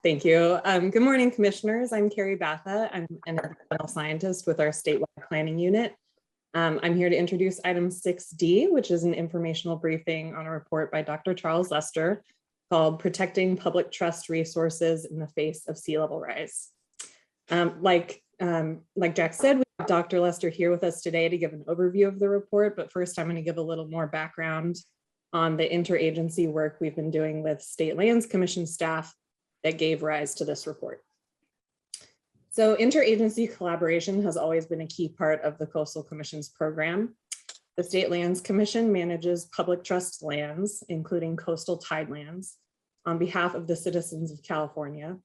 Thank you. Good morning, commissioners. I'm Carrie Batha. I'm an environmental scientist with our statewide planning unit. I'm here to introduce item 6D, which is an informational briefing on a report by Dr. Charles Lester called Protecting Public Trust Resources in the Face of Sea Level Rise. Like Jack said, we have Dr. Lester here with us today to give an overview of the report, but first I'm going to give a little more background on the interagency work we've been doing with State Lands Commission staff that gave rise to this report. So interagency collaboration has always been a key part of the Coastal Commission's program. The State Lands Commission manages public trust lands, including coastal tidelands, on behalf of the citizens of California.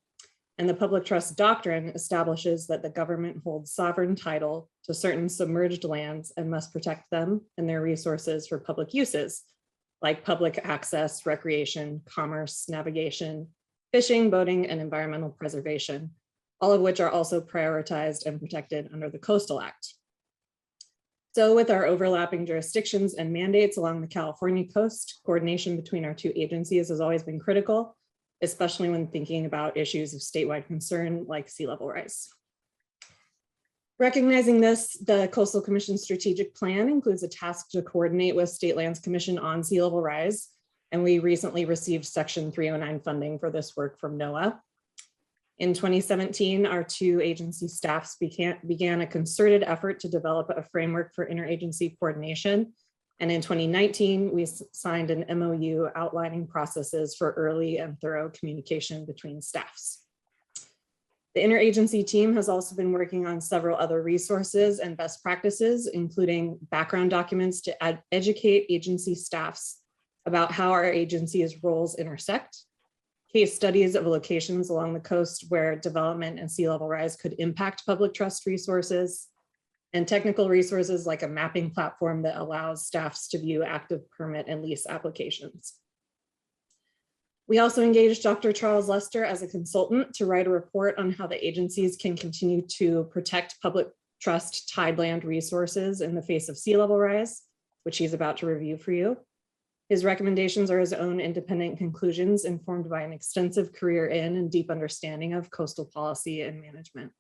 And the public trust doctrine establishes that the government holds sovereign title to certain submerged lands and must protect them and their resources for public uses, like public access, recreation, commerce, navigation, fishing, boating, and environmental preservation, all of which are also prioritized and protected under the Coastal Act. So with our overlapping jurisdictions and mandates along the California coast, coordination between our two agencies has always been critical, especially when thinking about issues of statewide concern like sea level rise. Recognizing this, the Coastal Commission strategic plan includes a task to coordinate with State Lands Commission on sea level rise. And we recently received Section 309 funding for this work from NOAA. In 2017, our two agency staffs began a concerted effort to develop a framework for interagency coordination. And in 2019, we signed an MOU outlining processes for early and thorough communication between staffs. The interagency team has also been working on several other resources and best practices, including background documents to educate agency staffs about how our agency's roles intersect, case studies of locations along the coast where development and sea level rise could impact public trust resources, and technical resources like a mapping platform that allows staffs to view active permit and lease applications. We also engaged Dr. Charles Lester as a consultant to write a report on how the agencies can continue to protect public trust tideland resources in the face of sea level rise, which he's about to review for you. His recommendations are his own independent conclusions informed by an extensive career in and deep understanding of coastal policy and management.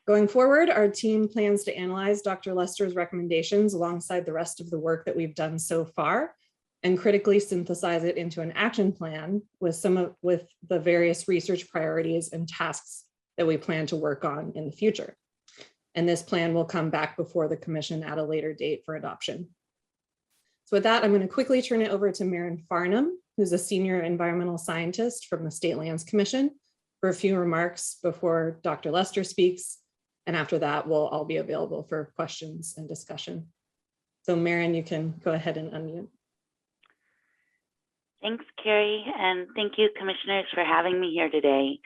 Going forward, our team plans to analyze Dr. Lester's recommendations alongside the rest of the work that we've done so far and critically synthesize it into an action plan with the various research priorities and tasks that we plan to work on in the future. And this plan will come back before the commission at a later date for adoption. So with that, I'm going to quickly turn it over to Maren Farnham, who's a senior environmental scientist from the State Lands Commission, for a few remarks before Dr. Lester speaks. And after that, we'll all be available for questions and discussion. So Maren, you can go ahead and unmute. Thanks, Carrie, and thank you, commissioners, for having me here today.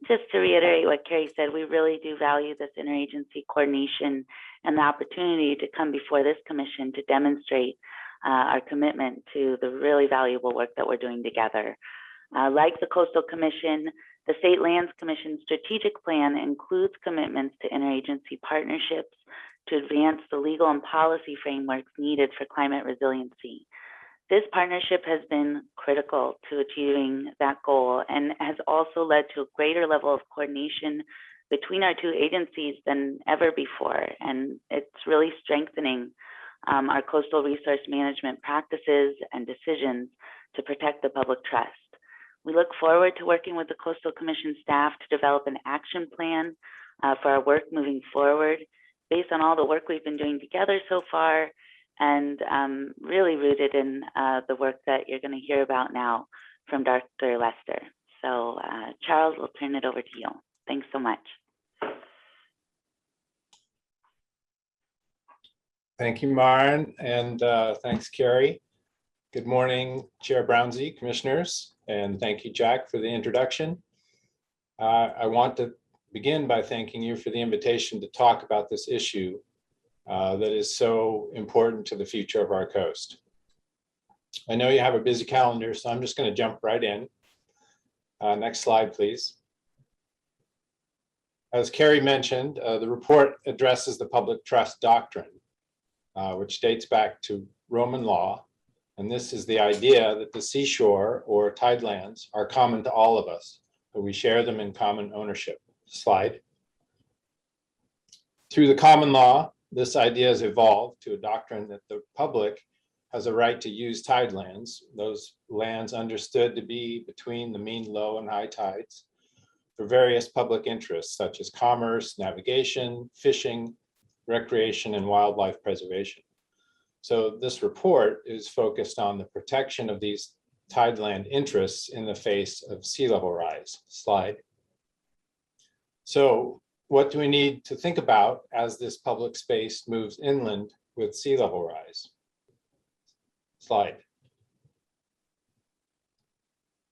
Just to reiterate what Carrie said, we really do value this interagency coordination and the opportunity to come before this commission to demonstrate our commitment to the really valuable work that we're doing together. Like the Coastal Commission, the State Lands Commission strategic plan includes commitments to interagency partnerships to advance the legal and policy frameworks needed for climate resiliency. This partnership has been critical to achieving that goal and has also led to a greater level of coordination between our two agencies than ever before. And it's really strengthening our coastal resource management practices and decisions to protect the public trust. We look forward to working with the Coastal Commission staff to develop an action plan for our work moving forward based on all the work we've been doing together so far, and really rooted in the work that you're going to hear about now from Dr. Lester. So Charles, we'll turn it over to you. Thanks so much. Thank you, Maren, and thanks, Carrie. Good morning, Chair Brownsy, commissioners, and thank you, Jack, for the introduction. I want to begin by thanking you for the invitation to talk about this issue that is so important to the future of our coast. I know you have a busy calendar, so I'm just going to jump right in. Next slide, please. As Carrie mentioned, the report addresses the public trust doctrine, which dates back to Roman law And this is the idea that the seashore or tidelands are common to all of us, but we share them in common ownership. Slide. Through the common law, this idea has evolved to a doctrine that the public has a right to use tidelands, those lands understood to be between the mean low and high tides, for various public interests such as commerce, navigation, fishing, recreation, and wildlife preservation. So this report is focused on the protection of these tideland interests in the face of sea level rise. Slide. So what do we need to think about as this public space moves inland with sea level rise? Slide.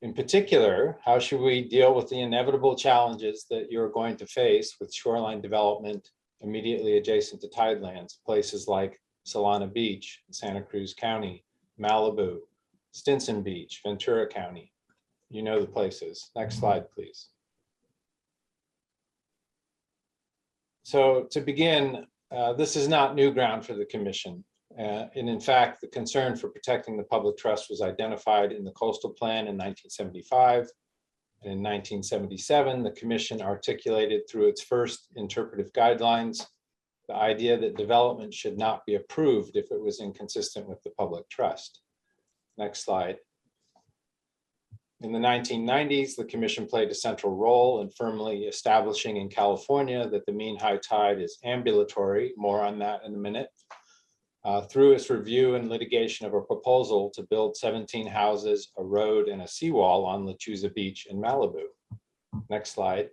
In particular, how should we deal with the inevitable challenges that you're going to face with shoreline development immediately adjacent to tidelands, places like Solana Beach, Santa Cruz County, Malibu, Stinson Beach, Ventura County? You know the places. Next slide, please. So to begin, this is not new ground for the Commission. And in fact, the concern for protecting the public trust was identified in the Coastal Plan in 1975. And in 1977, the Commission articulated through its first interpretive guidelines the idea that development should not be approved if it was inconsistent with the public trust. Next slide. In the 1990s, the Commission played a central role in firmly establishing in California that the mean high tide is ambulatory, more on that in a minute, through its review and litigation of a proposal to build 17 houses, a road, and a seawall on Lechuza Beach in Malibu. Next slide.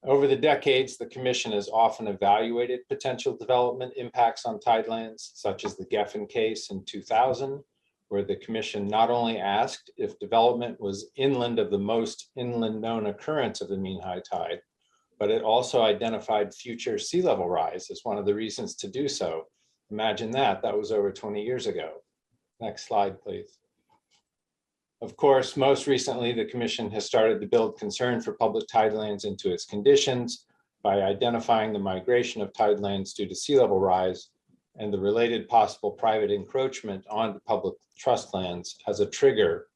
Over the decades, the Commission has often evaluated potential development impacts on tidelands, such as the Geffen case in 2000, where the Commission not only asked if development was inland of the most inland known occurrence of the mean high tide, but it also identified future sea level rise as one of the reasons to do so. Imagine that, that was over 20 years ago. Next slide, please. Of course, most recently, the Commission has started to build concern for public tidelands into its conditions by identifying the migration of tidelands due to sea level rise and the related possible private encroachment onto public trust lands as a trigger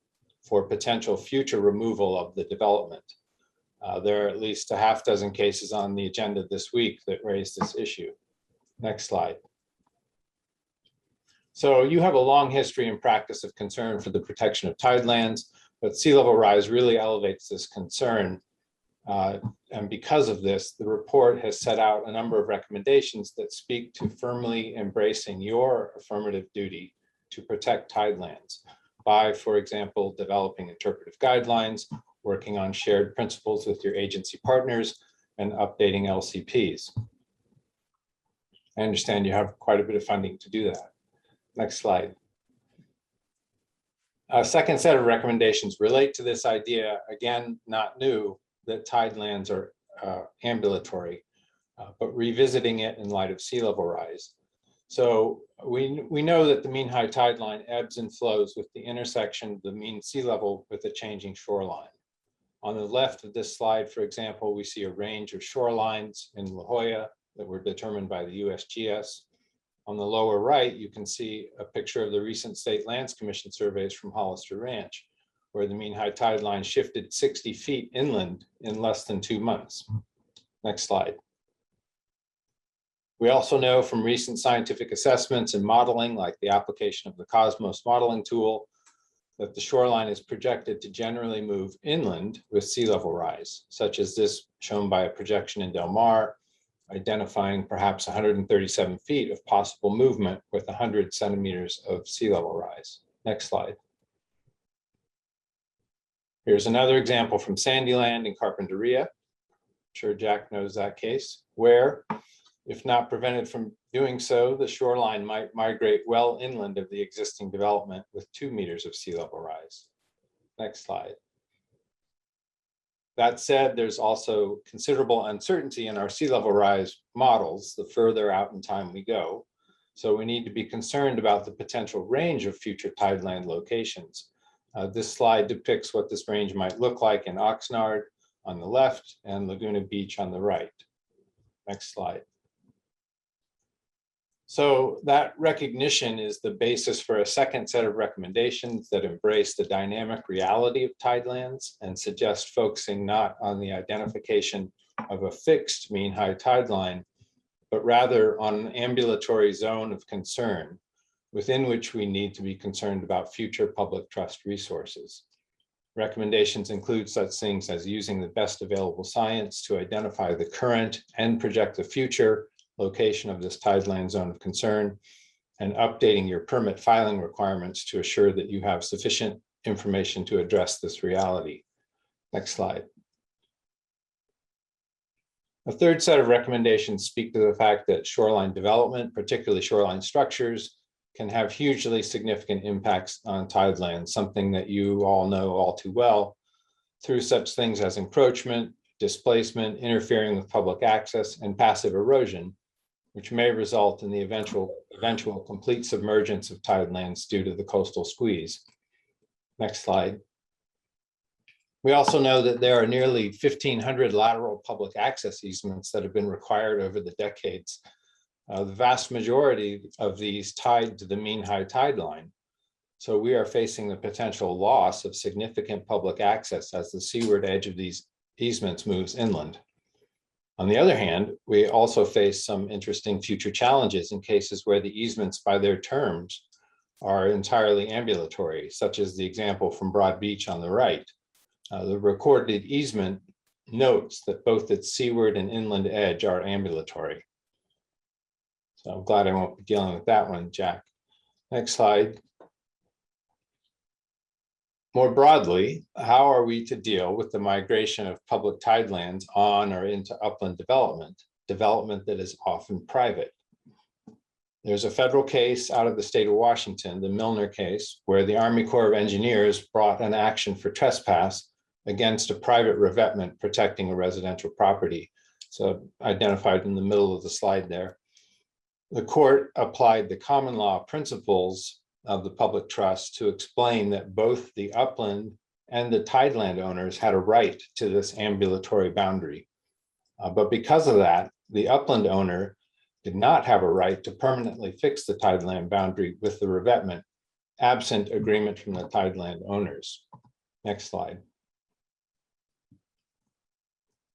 for potential future removal of the development. There are at least a half dozen cases on the agenda this week that raise this issue. Next slide. So you have a long history and practice of concern for the protection of tidelands, but sea level rise really elevates this concern. And because of this, the report has set out a number of recommendations that speak to firmly embracing your affirmative duty to protect tidelands by, for example, developing interpretive guidelines, working on shared principles with your agency partners, and updating LCPs. I understand you have quite a bit of funding to do that. Next slide. A second set of recommendations relate to this idea, again, not new, that tidelands are ambulatory, but revisiting it in light of sea level rise. So we know that the mean high tide line ebbs and flows with the intersection of the mean sea level with a changing shoreline. On the left of this slide, for example, we see a range of shorelines in La Jolla that were determined by the USGS. On the lower right, you can see a picture of the recent State Lands Commission surveys from Hollister Ranch, where the mean high tide line shifted 60 feet inland in less than 2 months. Next slide. We also know from recent scientific assessments and modeling, like the application of the Cosmos modeling tool, that the shoreline is projected to generally move inland with sea level rise, such as this shown by a projection in Del Mar, identifying perhaps 137 feet of possible movement with 100 centimeters of sea level rise. Next slide. Here's another example from Sandyland in Carpinteria. I'm sure Jack knows that case, where, if not prevented from doing so, the shoreline might migrate well inland of the existing development with 2 meters of sea level rise. Next slide. That said, there's also considerable uncertainty in our sea level rise models the further out in time we go. So we need to be concerned about the potential range of future tideland locations. This slide depicts what this range might look like in Oxnard on the left and Laguna Beach on the right. Next slide. So that recognition is the basis for a second set of recommendations that embrace the dynamic reality of tidelands and suggest focusing not on the identification of a fixed mean high tide line, but rather on an ambulatory zone of concern within which we need to be concerned about future public trust resources. Recommendations include such things as using the best available science to identify the current and project the future location of this tideland zone of concern, and updating your permit filing requirements to assure that you have sufficient information to address this reality. Next slide. A third set of recommendations speak to the fact that shoreline development, particularly shoreline structures, can have hugely significant impacts on tidelands, something that you all know all too well, through such things as encroachment, displacement, interfering with public access, and passive erosion, which may result in the eventual complete submergence of tidelands due to the coastal squeeze. Next slide. We also know that there are nearly 1,500 lateral public access easements that have been required over the decades. The vast majority of these tied to the mean high tide line. So we are facing the potential loss of significant public access as the seaward edge of these easements moves inland. On the other hand, we also face some interesting future challenges in cases where the easements by their terms are entirely ambulatory, such as the example from Broad Beach on the right. The recorded easement notes that both its seaward and inland edge are ambulatory. So I'm glad I won't be dealing with that one, Jack. Next slide. More broadly, how are we to deal with the migration of public tidelands on or into upland development that is often private? There's a federal case out of the state of Washington, the Milner case, where the Army Corps of Engineers brought an action for trespass against a private revetment protecting a residential property. So identified in the middle of the slide there. The court applied the common law principles of the public trust to explain that both the upland and the tideland owners had a right to this ambulatory boundary. But because of that, the upland owner did not have a right to permanently fix the tideland boundary with the revetment, absent agreement from the tideland owners. Next slide.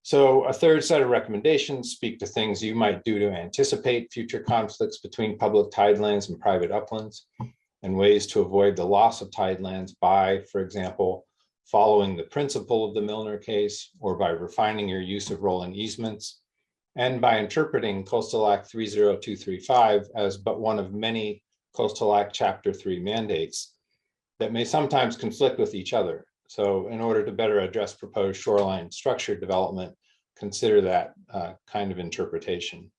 So a third set of recommendations speak to things you might do to anticipate future conflicts between public tidelands and private uplands, and ways to avoid the loss of tidelands by, for example, following the principle of the Milner case, or by refining your use of rolling easements, and by interpreting Coastal Act 30235 as but one of many Coastal Act Chapter 3 mandates that may sometimes conflict with each other. So in order to better address proposed shoreline structure development, consider that kind of interpretation.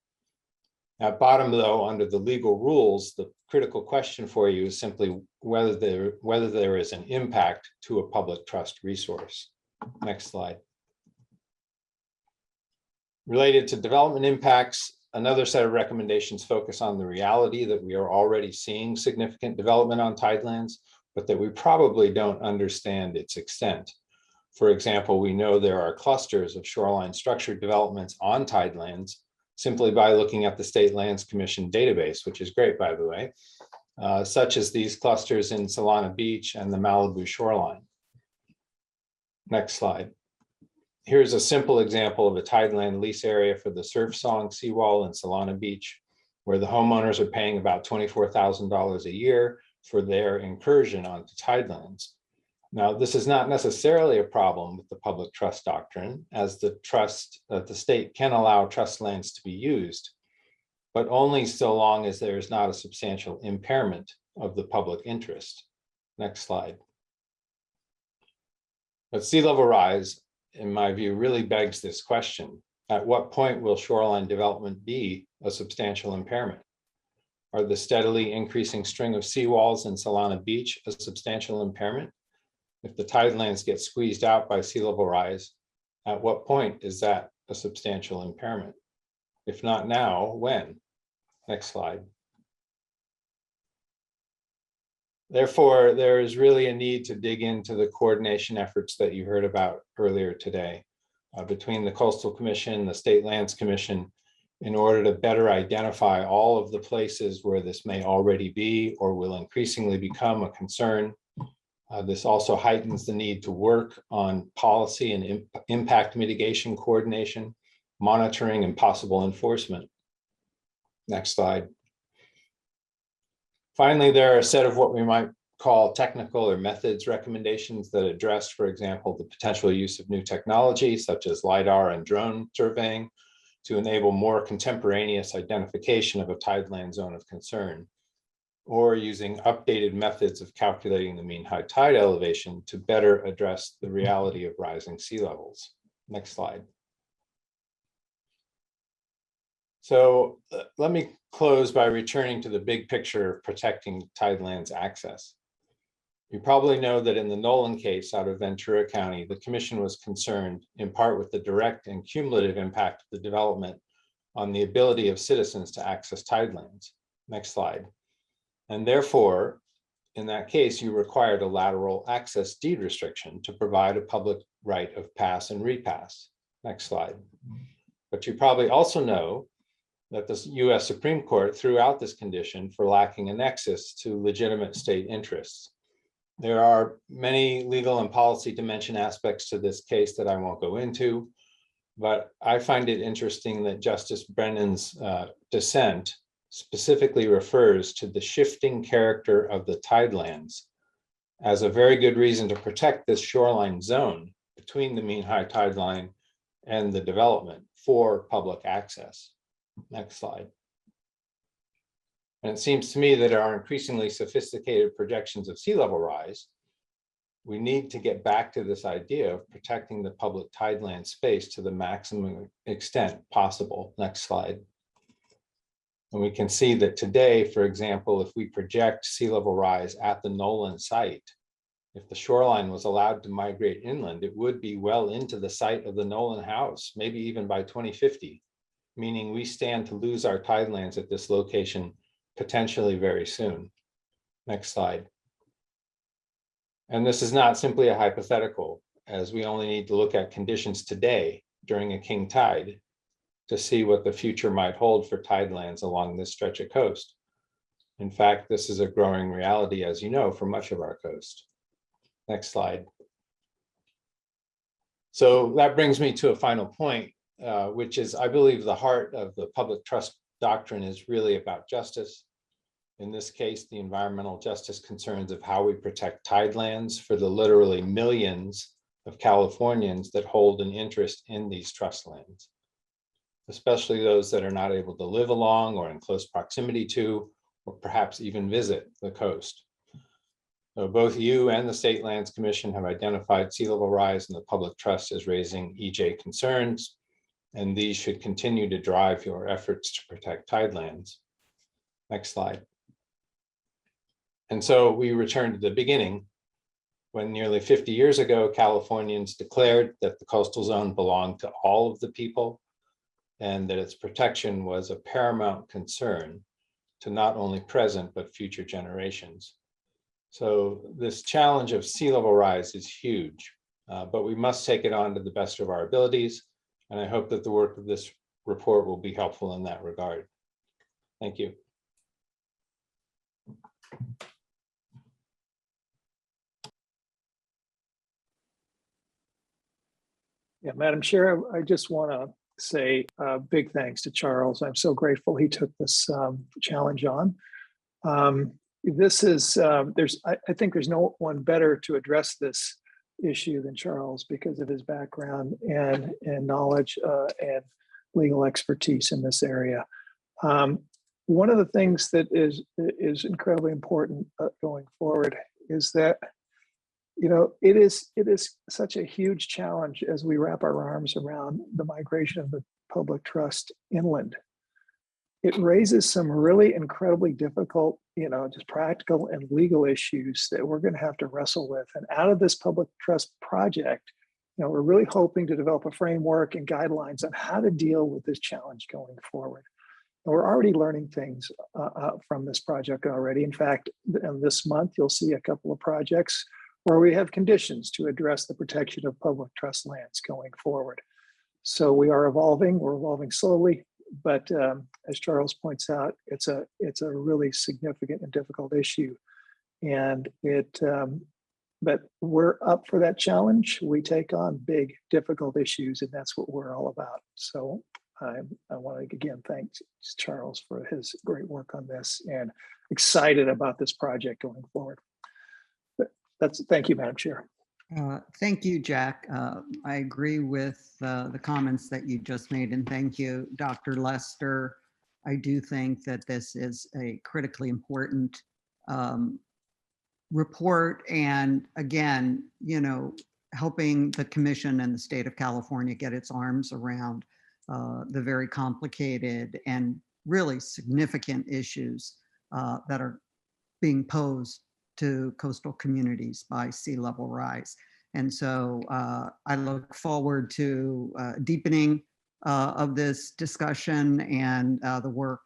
At bottom, though, under the legal rules, the critical question for you is simply whether there is an impact to a public trust resource. Next slide. Related to development impacts, another set of recommendations focus on the reality that we are already seeing significant development on tidelands, but that we probably don't understand its extent. For example, we know there are clusters of shoreline structure developments on tidelands simply by looking at the State Lands Commission database, which is great, by the way, such as these clusters in Solana Beach and the Malibu shoreline. Next slide. Here's a simple example of a tideland lease area for the Surf Song seawall in Solana Beach, where the homeowners are paying about $24,000 a year for their incursion onto tidelands. Now, this is not necessarily a problem with the public trust doctrine, as the state can allow trust lands to be used, but only so long as there is not a substantial impairment of the public interest. Next slide. But sea level rise, in my view, really begs this question. At what point will shoreline development be a substantial impairment? Are the steadily increasing string of seawalls in Solana Beach a substantial impairment? If the tidelands get squeezed out by sea level rise, at what point is that a substantial impairment? If not now, when? Next slide. Therefore, there is really a need to dig into the coordination efforts that you heard about earlier today between the Coastal Commission, the State Lands Commission, in order to better identify all of the places where this may already be or will increasingly become a concern. This also heightens the need to work on policy and impact mitigation coordination, monitoring, and possible enforcement. Next slide. Finally, there are a set of what we might call technical or methods recommendations that address, for example, the potential use of new technology such as LiDAR and drone surveying to enable more contemporaneous identification of a tideland zone of concern, or using updated methods of calculating the mean high tide elevation to better address the reality of rising sea levels. Next slide. So let me close by returning to the big picture of protecting tidelands access. You probably know that in the Nolan case out of Ventura County, the commission was concerned in part with the direct and cumulative impact of the development on the ability of citizens to access tidelands. Next slide. And therefore, in that case, you required a lateral access deed restriction to provide a public right of pass and repass. Next slide. But you probably also know that the US Supreme Court threw out this condition for lacking a nexus to legitimate state interests. There are many legal and policy dimension aspects to this case that I won't go into, but I find it interesting that Justice Brennan's dissent specifically refers to the shifting character of the tidelands as a very good reason to protect this shoreline zone between the mean high tide line and the development for public access. Next slide. And it seems to me that our increasingly sophisticated projections of sea level rise, we need to get back to this idea of protecting the public tideland space to the maximum extent possible. Next slide. And we can see that today, for example, if we project sea level rise at the Nolan site, if the shoreline was allowed to migrate inland, it would be well into the site of the Nolan house, maybe even by 2050, meaning we stand to lose our tidelands at this location potentially very soon. Next slide. And this is not simply a hypothetical, as we only need to look at conditions today during a king tide to see what the future might hold for tidelands along this stretch of coast. In fact, this is a growing reality, as you know, for much of our coast. Next slide. So that brings me to a final point, which is, I believe the heart of the public trust doctrine is really about justice. In this case, the environmental justice concerns of how we protect tidelands for the literally millions of Californians that hold an interest in these trust lands, especially those that are not able to live along or in close proximity to, or perhaps even visit the coast. So both you and the State Lands Commission have identified sea level rise in the public trust as raising EJ concerns, and these should continue to drive your efforts to protect tidelands. Next slide. And so we return to the beginning, when nearly 50 years ago, Californians declared that the coastal zone belonged to all of the people and that its protection was a paramount concern to not only present but future generations. So this challenge of sea level rise is huge, but we must take it on to the best of our abilities. And I hope that the work of this report will be helpful in that regard. Thank you. Yeah, Madam Chair, I just want to say big thanks to Charles. I'm so grateful he took this challenge on. This is, I think there's no one better to address this issue than Charles because of his background and knowledge and legal expertise in this area. One of the things that is incredibly important going forward is that, you know, it is such a huge challenge as we wrap our arms around the migration of the public trust inland. It raises some really incredibly difficult, you know, just practical and legal issues that we're going to have to wrestle with. And out of this public trust project, you know, we're really hoping to develop a framework and guidelines on how to deal with this challenge going forward. And we're already learning things from this project already. In fact, this month, you'll see a couple of projects where we have conditions to address the protection of public trust lands going forward. So we are evolving, we're evolving slowly, but as Charles points out, it's a really significant and difficult issue, and but we're up for that challenge. We take on big, difficult issues, and that's what we're all about. So I want to again thank Charles for his great work on this, and excited about this project going forward. Thank you, Madam Chair. Thank you, Jack. I agree with the comments that you just made, and thank you, Dr. Lester. I do think that this is a critically important report, and again, helping the Commission and the state of California get its arms around the very complicated and really significant issues that are being posed to coastal communities by sea level rise. And so I look forward to deepening of this discussion and the work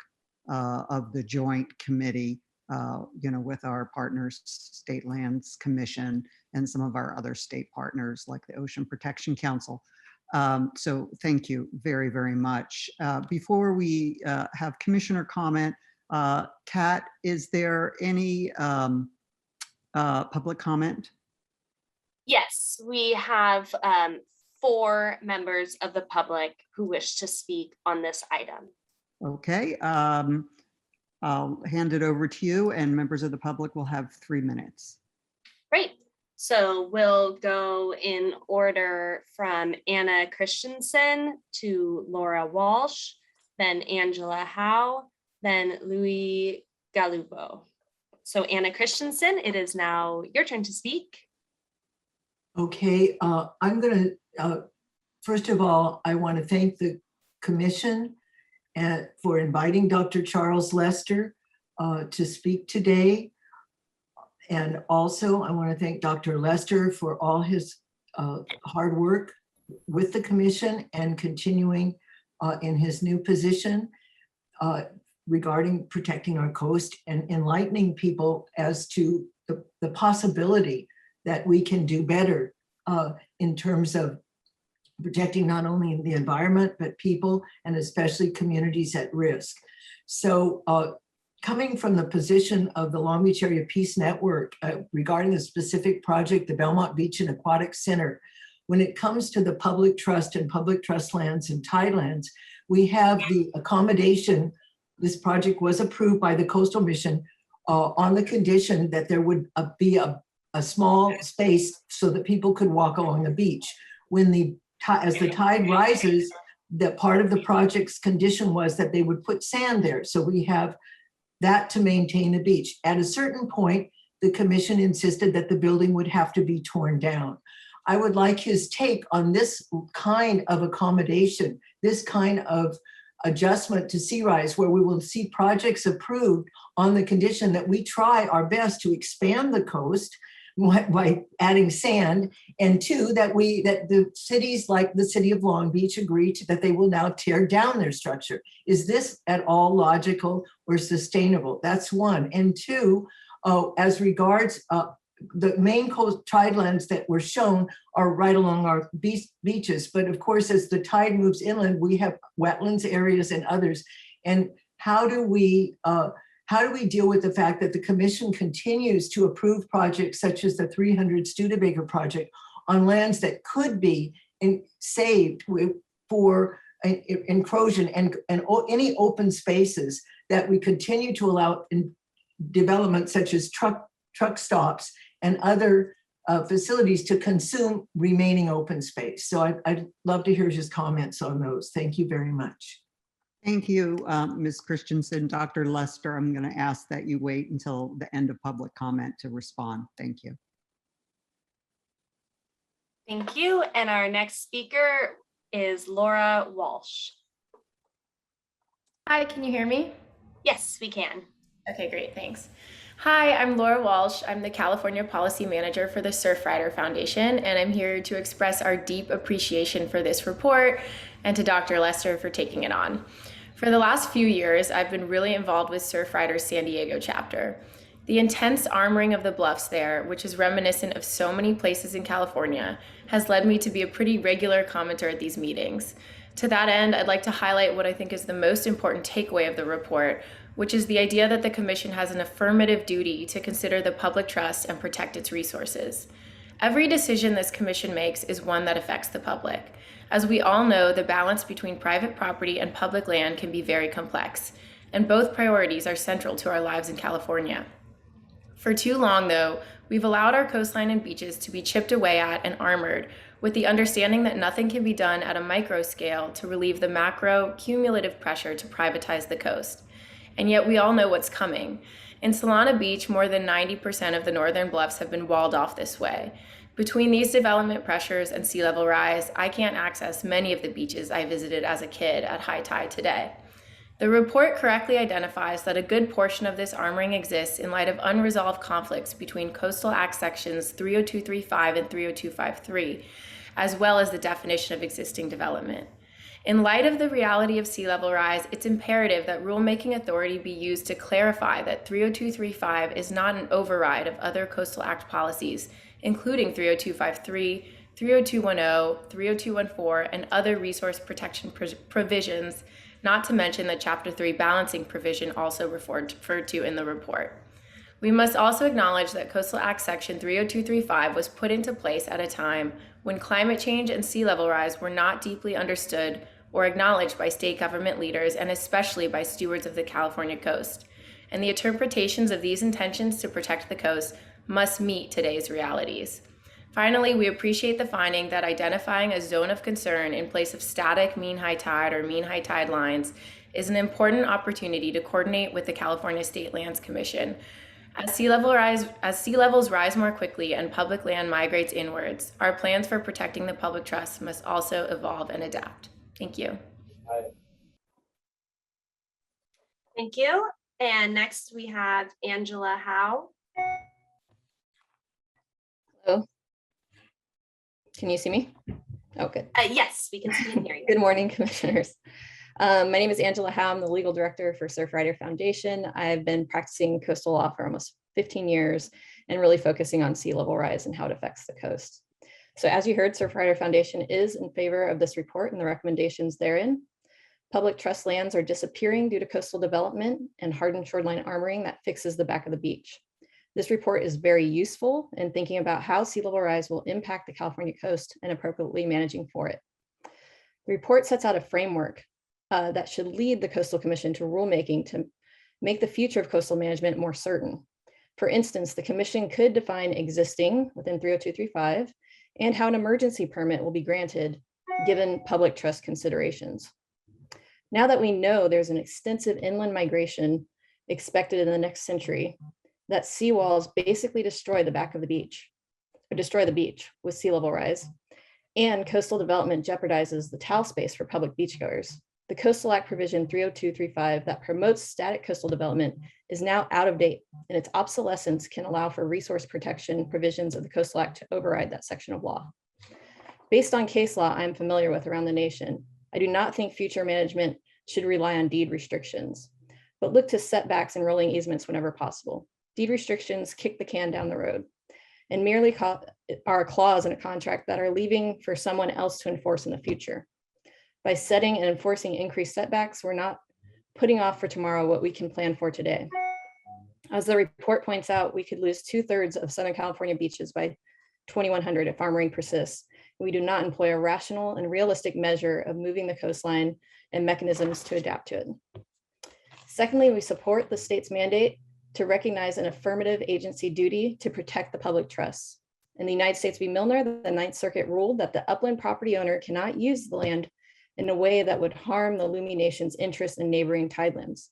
of the joint committee, with our partners, State Lands Commission, and some of our other state partners like the Ocean Protection Council. So thank you very, very much. Before we have commissioner comment, Kat, is there any public comment? Yes, we have 4 members of the public who wish to speak on this item. Okay, I'll hand it over to you, and members of the public will have 3 minutes. Great. So we'll go in order from Anna Christensen to Laura Walsh, then Angela Howe, then Louis Galupo. So Anna Christensen, it is now your turn to speak. Okay, I'm going to, first of all, I want to thank the Commission for inviting Dr. Charles Lester to speak today. And also I want to thank Dr. Lester for all his hard work with the Commission and continuing in his new position regarding protecting our coast and enlightening people as to the possibility that we can do better in terms of protecting not only the environment, but people and especially communities at risk. So coming from the position of the Long Beach Area Peace Network regarding the specific project, the Belmont Beach and Aquatic Center, when it comes to the public trust and public trust lands and tidelands, we have the accommodation. This project was approved by the Coastal Mission on the condition that there would be a small space so that people could walk along the beach. As the tide rises, that part of the project's condition was that they would put sand there. So we have that to maintain the beach. At a certain point, the Commission insisted that the building would have to be torn down. I would like his take on this kind of accommodation, this kind of adjustment to sea rise, where we will see projects approved on the condition that we try our best to expand the coast by adding sand, and 2, that the cities like the city of Long Beach agree to that they will now tear down their structure. Is this at all logical or sustainable? That's 1. And 2, as regards the main coast tidelands that were shown are right along our beaches. But of course, as the tide moves inland, we have wetlands areas and others. And how do we deal with the fact that the Commission continues to approve projects such as the 300 Studebaker project on lands that could be saved for encroachment and any open spaces that we continue to allow in development such as truck stops and other facilities to consume remaining open space? So I'd love to hear his comments on those. Thank you very much. Thank you, Ms. Christensen. Dr. Lester, I'm going to ask that you wait until the end of public comment to respond. Thank you. Thank you. And our next speaker is Laura Walsh. Hi, can you hear me? Yes, we can. Okay, great, thanks. Hi, I'm Laura Walsh. I'm the California Policy Manager for the Surfrider Foundation, and I'm here to express our deep appreciation for this report and to Dr. Lester for taking it on. For the last few years, I've been really involved with Surfrider's San Diego chapter. The intense armoring of the bluffs there, which is reminiscent of so many places in California, has led me to be a pretty regular commenter at these meetings. To that end, I'd like to highlight what I think is the most important takeaway of the report, which is the idea that the Commission has an affirmative duty to consider the public trust and protect its resources. Every decision this Commission makes is one that affects the public. As we all know, the balance between private property and public land can be very complex, and both priorities are central to our lives in California. For too long, though, we've allowed our coastline and beaches to be chipped away at and armored with the understanding that nothing can be done at a micro scale to relieve the macro cumulative pressure to privatize the coast. And yet we all know what's coming. In Solana Beach, more than 90% of the northern bluffs have been walled off this way. Between these development pressures and sea level rise, I can't access many of the beaches I visited as a kid at high tide today. The report correctly identifies that a good portion of this armoring exists in light of unresolved conflicts between Coastal Act sections 30235 and 30253, as well as the definition of existing development. In light of the reality of sea level rise, it's imperative that rulemaking authority be used to clarify that 30235 is not an override of other Coastal Act policies, including 30253, 30210, 30214, and other resource protection provisions, not to mention the Chapter 3 balancing provision also referred to in the report. We must also acknowledge that Coastal Act Section 30235 was put into place at a time when climate change and sea level rise were not deeply understood or acknowledged by state government leaders, and especially by stewards of the California coast. And the interpretations of these intentions to protect the coast must meet today's realities. Finally, we appreciate the finding that identifying a zone of concern in place of static mean high tide or mean high tide lines is an important opportunity to coordinate with the California State Lands Commission. As sea levels rise more quickly and public land migrates inwards, our plans for protecting the public trust must also evolve and adapt. Thank you. Thank you. And next we have Angela Howe. Hello. Can you see me? Oh, good. Yes, we can see and hear you. Good morning, commissioners. My name is Angela Howe. I'm the legal director for Surfrider Foundation. I've been practicing coastal law for almost 15 years and really focusing on sea level rise and how it affects the coast. So as you heard, Surfrider Foundation is in favor of this report and the recommendations therein. Public trust lands are disappearing due to coastal development and hardened shoreline armoring that fixes the back of the beach. This report is very useful in thinking about how sea level rise will impact the California coast and appropriately managing for it. The report sets out a framework that should lead the Coastal Commission to rulemaking to make the future of coastal management more certain. For instance, the Commission could define existing within 30235 and how an emergency permit will be granted given public trust considerations. Now that we know there's an extensive inland migration expected in the next century, that seawalls basically destroy the back of the beach, or destroy the beach with sea level rise, and coastal development jeopardizes the towel space for public beachgoers. The Coastal Act provision 30235 that promotes static coastal development is now out of date, and its obsolescence can allow for resource protection provisions of the Coastal Act to override that section of law. Based on case law I'm familiar with around the nation, I do not think future management should rely on deed restrictions, but look to setbacks and rolling easements whenever possible. Deed restrictions kick the can down the road and merely are a clause in a contract that are leaving for someone else to enforce in the future. By setting and enforcing increased setbacks, we're not putting off for tomorrow what we can plan for today. As the report points out, we could lose 2/3 of Southern California beaches by 2100 if armoring persists. We do not employ a rational and realistic measure of moving the coastline and mechanisms to adapt to it. Secondly, we support the state's mandate to recognize an affirmative agency duty to protect the public trust. In the United States v. Milner, the Ninth Circuit ruled that the upland property owner cannot use the land in a way that would harm the Lumi Nation's interest in neighboring tidelands,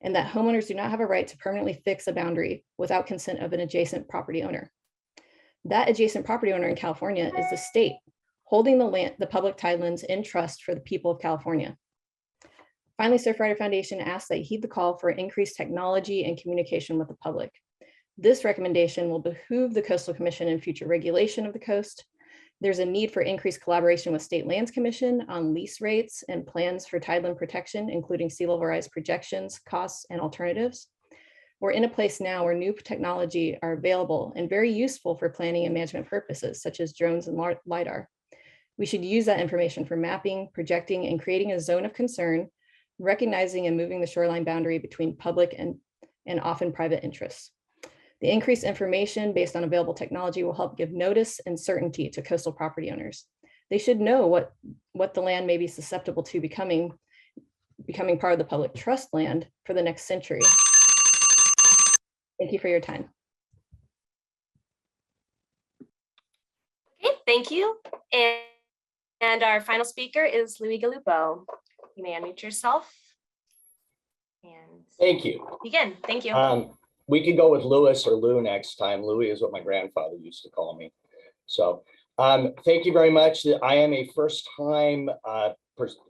and that homeowners do not have a right to permanently fix a boundary without consent of an adjacent property owner. That adjacent property owner in California is the state, holding the public tidelands in trust for the people of California. Finally, Surfrider Foundation asks that you heed the call for increased technology and communication with the public. This recommendation will behoove the Coastal Commission in future regulation of the coast. There's a need for increased collaboration with State Lands Commission on lease rates and plans for tideland protection, including sea level rise projections, costs, and alternatives. We're in a place now where new technology are available and very useful for planning and management purposes, such as drones and LiDAR. We should use that information for mapping, projecting, and creating a zone of concern, recognizing and moving the shoreline boundary between public and often private interests. The increased information based on available technology will help give notice and certainty to coastal property owners. They should know what the land may be susceptible to becoming part of the public trust land for the next century. Thank you for your time. Okay, thank you. And our final speaker is Louis Gallupo. You may unmute yourself and Thank you. begin. Thank you. We could go with Louis or Lou next time. Louis is what my grandfather used to call me. So thank you very much. I am a first-time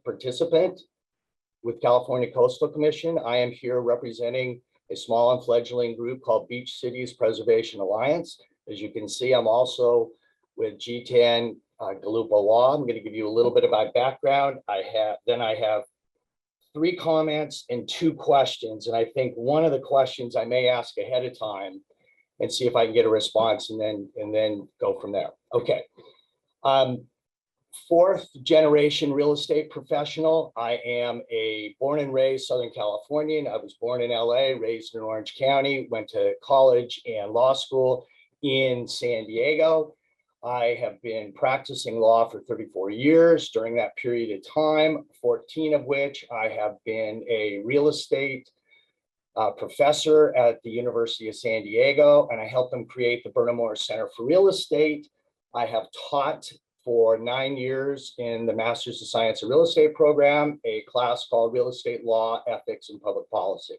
participant with California Coastal Commission. I am here representing a small and fledgling group called Beach Cities Preservation Alliance. As you can see, I'm also with G10 Gallupo Law. I'm going to give you a little bit of my background. I have 3 comments and 2 questions. And I think one of the questions I may ask ahead of time and see if I can get a response and then go from there. Okay. 4th generation real estate professional. I am a born and raised Southern Californian. I was born in LA, raised in Orange County, went to college and law school in San Diego. I have been practicing law for 34 years. During that period of time, 14 of which I have been a real estate professor at the University of San Diego, and I helped them create the Burnham Center for Real Estate. I have taught for 9 years in the Masters of Science of Real Estate program, a class called Real Estate Law, Ethics, and Public Policy.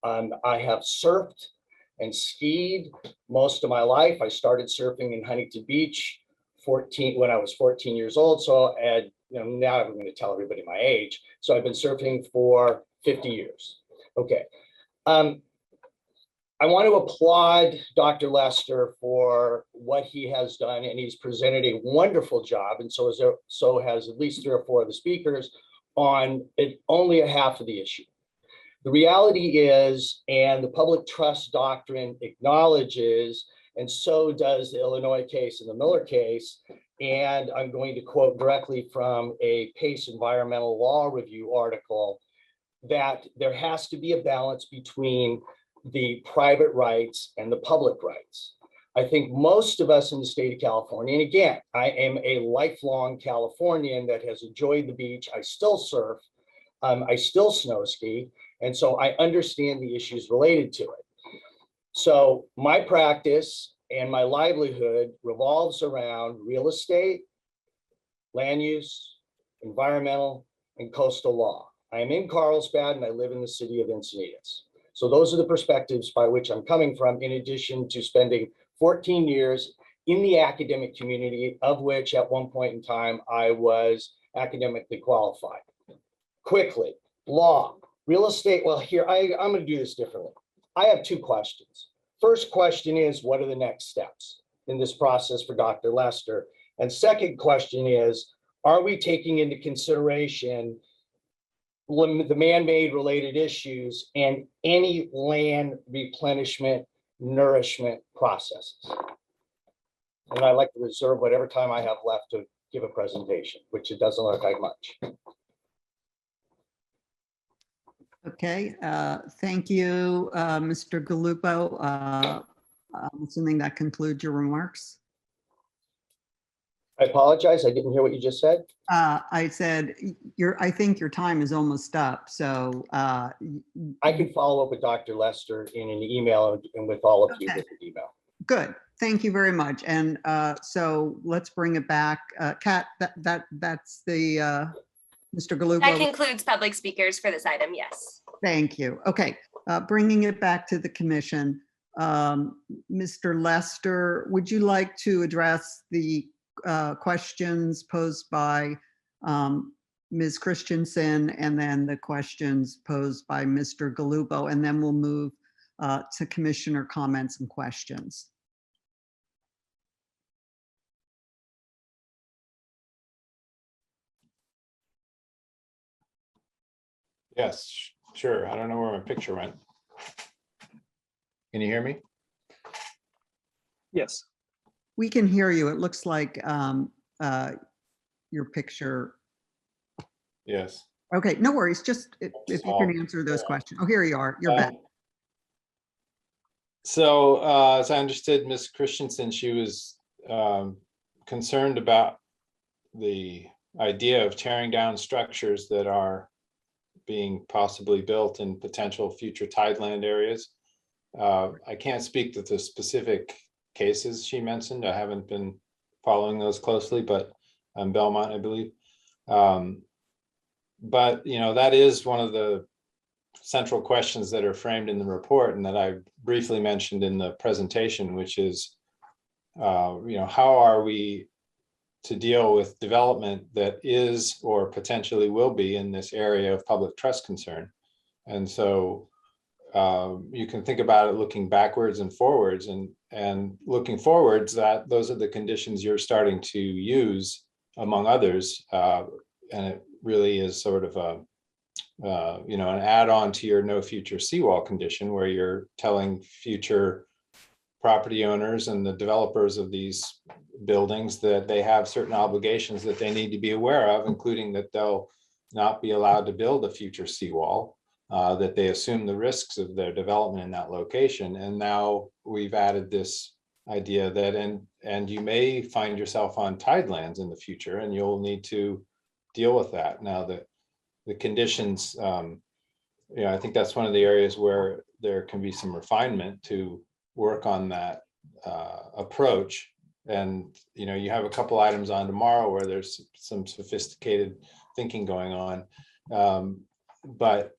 I have surfed and skied most of my life. I started surfing in Huntington Beach when I was 14 years old. So now I'm going to tell everybody my age. So I've been surfing for 50 years. Okay. I want to applaud Dr. Lester for what he has done, and he's presented a wonderful job, and so has at least 3 or 4 of the speakers on only a half of the issue. The reality is, and the public trust doctrine acknowledges, and so does the Illinois case and the Miller case, and I'm going to quote directly from a PACE Environmental Law Review article, that there has to be a balance between the private rights and the public rights. I think most of us in the state of California, and again, I am a lifelong Californian that has enjoyed the beach. I still surf, I still snow ski, and so I understand the issues related to it. So my practice and my livelihood revolves around real estate, land use, environmental, and coastal law. I am in Carlsbad and I live in the city of Encinitas. So those are the perspectives by which I'm coming from, in addition to spending 14 years in the academic community, of which at one point in time I was academically qualified. Quickly, law, real estate. Well, here, I'm going to do this differently. I have 2 questions. First question is, what are the next steps in this process for Dr. Lester? And second question is, are we taking into consideration the man-made related issues and any land replenishment, nourishment processes? And I'd like to reserve whatever time I have left to give a presentation, which it doesn't look like much. Okay, thank you, Mr. Gallupo. I'm assuming that concludes your remarks. I apologize, I didn't hear what you just said. I said, I think your time is almost up, so. I can follow up with Dr. Lester in an email and with all of you with an email. Good, thank you very much. And so let's bring it back. Kat, that's the, Mr. Gallupo. That concludes public speakers for this item, yes. Thank you. Okay, bringing it back to the commission. Mr. Lester, would you like to address the questions posed by Ms. Christensen and then the questions posed by Mr. Gallupo, and then we'll move to commissioner comments and questions. Yes, sure. I don't know where my picture went. Can you hear me? Yes. We can hear you. It looks like your picture. Yes. Okay, no worries. Just if you can answer those questions. Oh, here you are. You're back. So as I understood, Ms. Christensen, she was concerned about the idea of tearing down structures that are being possibly built in potential future tideland areas. I can't speak to the specific cases she mentioned. I haven't been following those closely, but Belmont, I believe. But that is one of the central questions that are framed in the report and that I briefly mentioned in the presentation, which is, how are we to deal with development that is or potentially will be in this area of public trust concern? And so you can think about it looking backwards and forwards, and looking forwards, that those are the conditions you're starting to use among others. And it really is sort of an add-on to your no future seawall condition, where you're telling future property owners and the developers of these buildings that they have certain obligations that they need to be aware of, including that they'll not be allowed to build a future seawall, that they assume the risks of their development in that location. And now we've added this idea that, and you may find yourself on tidelands in the future, and you'll need to deal with that. Now, the conditions, I think that's one of the areas where there can be some refinement to work on that approach. And you have a couple items on tomorrow where there's some sophisticated thinking going on, but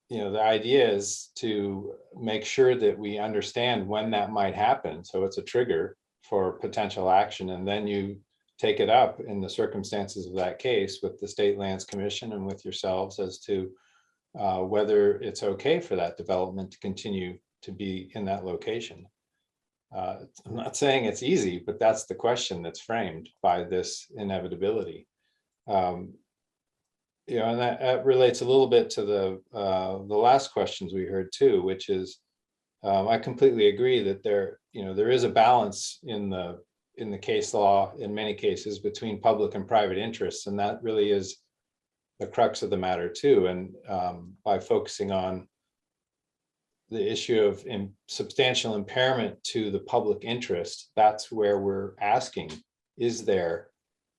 the idea is to make sure that we understand when that might happen, so it's a trigger for potential action, and then you take it up in the circumstances of that case with the State Lands Commission and with yourselves as to whether it's okay for that development to continue to be in that location. I'm not saying it's easy, but that's the question that's framed by this inevitability. And that relates a little bit to the last questions we heard too, which is, I completely agree that there is a balance in the case law in many cases between public and private interests, and that really is the crux of the matter too. And by focusing on the issue of substantial impairment to the public interest, that's where we're asking, is there,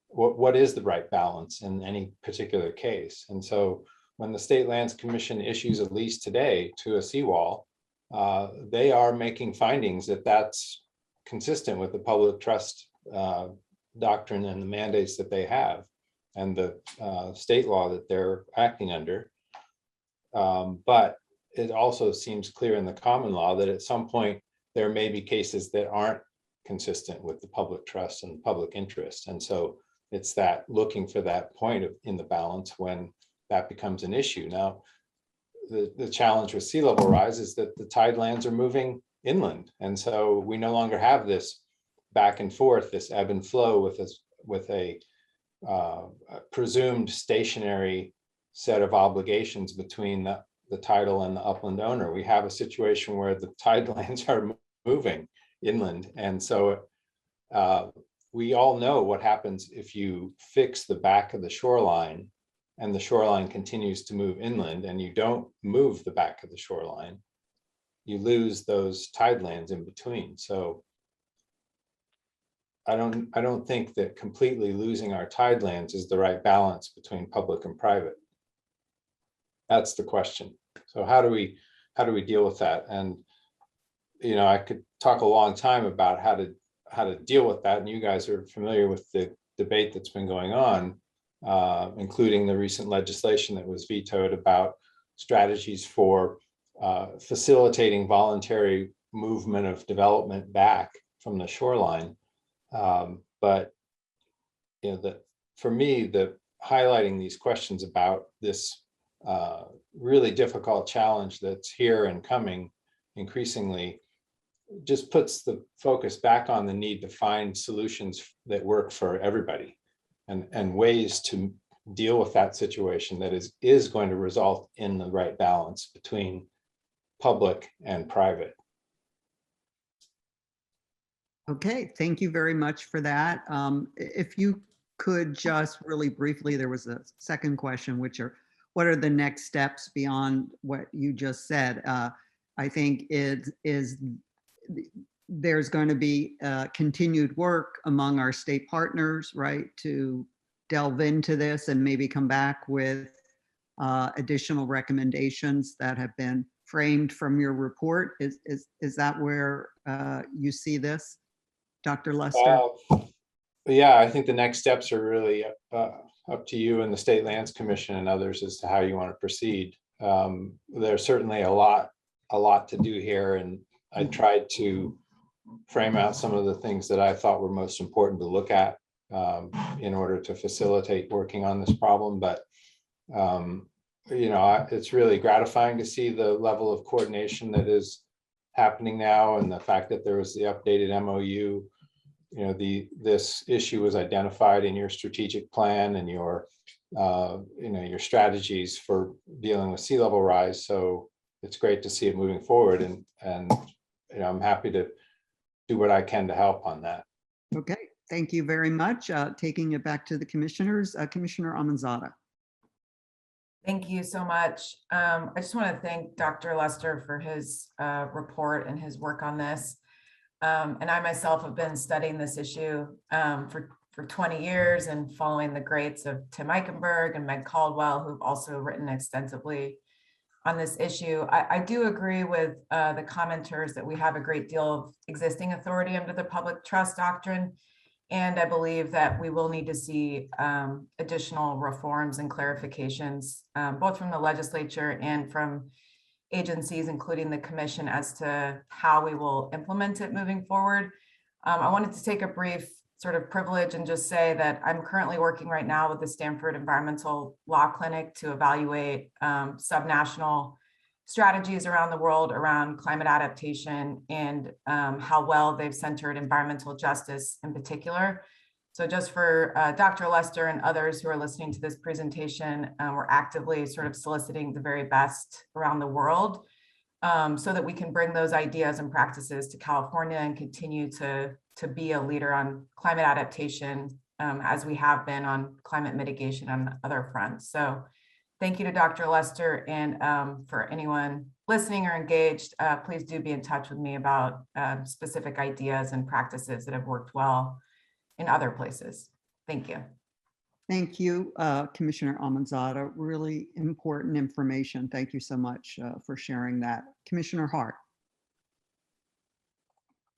what is the right balance in any particular case? And so when the State Lands Commission issues a lease today to a seawall, they are making findings that that's consistent with the public trust doctrine and the mandates that they have and the state law that they're acting under. But it also seems clear in the common law that at some point there may be cases that aren't consistent with the public trust and public interest. And so it's that looking for that point in the balance when that becomes an issue. Now, the challenge with sea level rise is that the tidelands are moving inland. And so we no longer have this back and forth, this ebb and flow with a presumed stationary set of obligations between the tidal and the upland owner. We have a situation where the tidelands are moving inland. And so we all know what happens if you fix the back of the shoreline and the shoreline continues to move inland and you don't move the back of the shoreline, you lose those tidelands in between. So I don't think that completely losing our tidelands is the right balance between public and private. That's the question. So how do we deal with that? And I could talk a long time about how to deal with that, and you guys are familiar with the debate that's been going on, including the recent legislation that was vetoed about strategies for facilitating voluntary movement of development back from the shoreline. But for me, highlighting these questions about this really difficult challenge that's here and coming increasingly just puts the focus back on the need to find solutions that work for everybody and ways to deal with that situation that is going to result in the right balance between public and private. Okay, thank you very much for that. If you could just really briefly, there was a second question, which are, what are the next steps beyond what you just said? I think there's going to be continued work among our state partners, right, to delve into this and maybe come back with additional recommendations that have been framed from your report. Is that where you see this, Dr. Lester? Yeah, I think the next steps are really up to you and the State Lands Commission and others as to how you want to proceed. There's certainly a lot to do here, and I tried to frame out some of the things that I thought were most important to look at in order to facilitate working on this problem. But it's really gratifying to see the level of coordination that is happening now, and the fact that there was the updated MOU. This issue was identified in your strategic plan and your strategies for dealing with sea level rise. So it's great to see it moving forward, and I'm happy to do what I can to help on that. Okay, thank you very much. Taking it back to the commissioners, Commissioner Amanzada. Thank you so much. I just want to thank Dr. Lester for his report and his work on this. And I myself have been studying this issue for 20 years and following the greats of Tim Eichenberg and Meg Caldwell, who've also written extensively on this issue. I do agree with the commenters that we have a great deal of existing authority under the public trust doctrine. And I believe that we will need to see additional reforms and clarifications, both from the legislature and from agencies, including the commission, as to how we will implement it moving forward. I wanted to take a brief sort of privilege and just say that I'm currently working right now with the Stanford Environmental Law Clinic to evaluate subnational strategies around the world around climate adaptation and how well they've centered environmental justice in particular. So just for Dr. Lester and others who are listening to this presentation, we're actively sort of soliciting the very best around the world so that we can bring those ideas and practices to California and continue to be a leader on climate adaptation as we have been on climate mitigation on other fronts. So thank you to Dr. Lester, and for anyone listening or engaged, please do be in touch with me about specific ideas and practices that have worked well in other places. Thank you. Thank you, Commissioner Amanzada. Really important information. Thank you so much for sharing that. Commissioner Hart.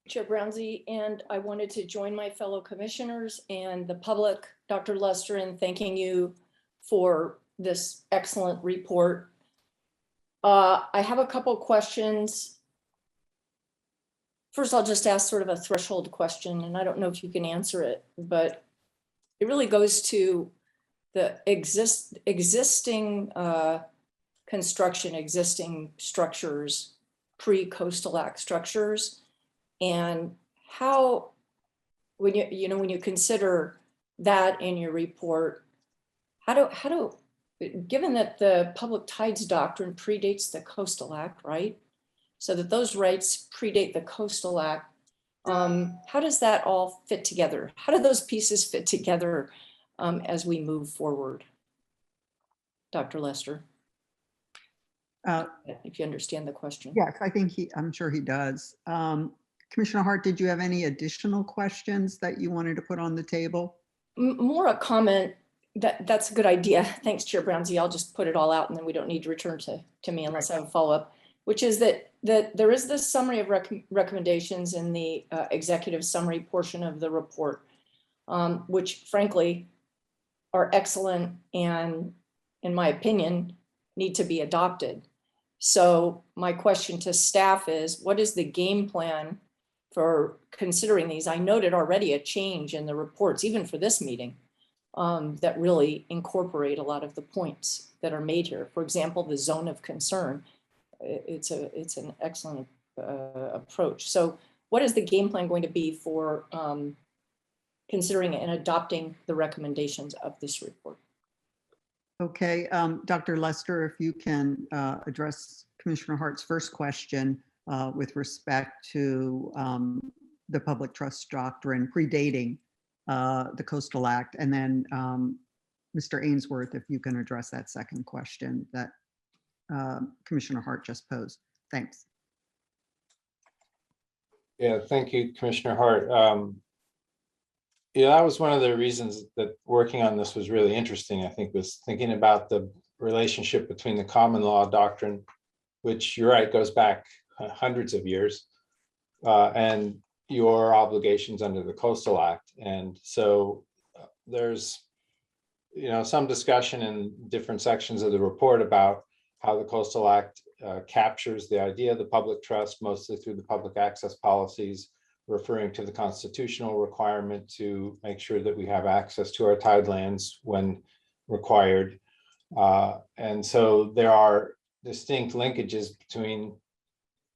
Chair Brownsy, and I wanted to join my fellow commissioners and the public, Dr. Lester, in thanking you for this excellent report. I have a couple questions. First, I'll just ask sort of a threshold question, and I don't know if you can answer it, but it really goes to the existing construction, existing structures, pre-Coastal Act structures, and how, when you consider that in your report, how do given that the public tides doctrine predates the Coastal Act, right? So that those rights predate the Coastal Act. How does that all fit together? How do those pieces fit together as we move forward? Dr. Lester, if you understand the question. Yes, I think I'm sure he does. Commissioner Hart, did you have any additional questions that you wanted to put on the table? More a comment. That's a good idea. Thanks, Chair Brownsy. I'll just put it all out and then we don't need to return to me unless I have a follow-up, which is that there is this summary of recommendations in the executive summary portion of the report, which frankly are excellent and, in my opinion, need to be adopted. So my question to staff is, what is the game plan for considering these? I noted already a change in the reports, even for this meeting, that really incorporate a lot of the points that are made here. For example, the zone of concern. It's an excellent approach. So what is the game plan going to be for considering and adopting the recommendations of this report? Okay, Dr. Lester, if you can address Commissioner Hart's first question with respect to the public trust doctrine predating the Coastal Act. And then Mr. Ainsworth, if you can address that second question that Commissioner Hart just posed. Thanks. Yeah, thank you, Commissioner Hart. Yeah, that was one of the reasons that working on this was really interesting, I think, was thinking about the relationship between the common law doctrine, which you're right, goes back hundreds of years, and your obligations under the Coastal Act. And so there's, some discussion in different sections of the report about how the Coastal Act captures the idea of the public trust, mostly through the public access policies, referring to the constitutional requirement to make sure that we have access to our tidelands when required. And so there are distinct linkages between